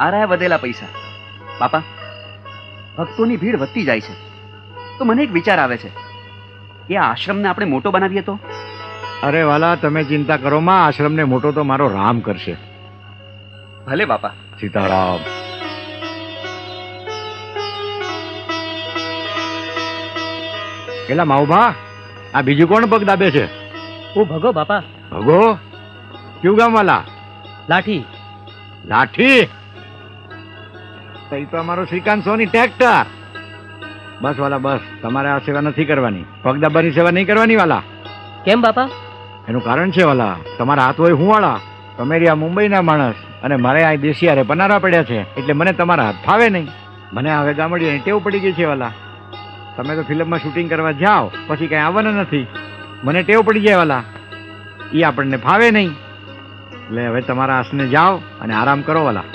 આ રહ્યા વધેલા પૈસા. બાપા, ભક્તોની ભીડ વધતી જાય છે, તો મને એક વિચાર આવે છે કે આ આશ્રમને આપણે મોટો બનાવીએ તો. અરે વાલા, તમે ચિંતા કરો માં, આશ્રમને મોટો તો મારો રામ કરશે. ભલે બાપા. સીતારામ. પેલા માઉભા, આ બીજું કોણ પગ દાબે છે? હું ભગો બાપા. ભગો? ક્યુ ગામ વાલા? લાઠી. લાઠી? તો ઈ તો અમારો શ્રીકાંત સોની ટ્રેક્ટર. બસ વાલા બસ, તમારે આ સેવા નથી કરવાની, પગ દાબાની સેવા નહીં કરવાની વાલા. કેમ બાપા? એનું કારણ છે વાલા, તમારા હાથ હોય હું વાળા, તમે રહ્યા મુંબઈના માણસ અને મારે આ દેશી હારે પનારા પડ્યા છે, એટલે મને તમારા હાથ ફાવે નહીં. મને હવે ગામડીઓની ટેવ પડી ગઈ છે વાલા. તમે તો ફિલ્મમાં શૂટિંગ કરવા જાઓ પછી કઈ આવવાના નથી, મને ટેવ પડી જાય વાલા, એ આપણને ફાવે નહીં. એટલે હવે તમારા હાથને જાઓ અને આરામ કરો વાલા.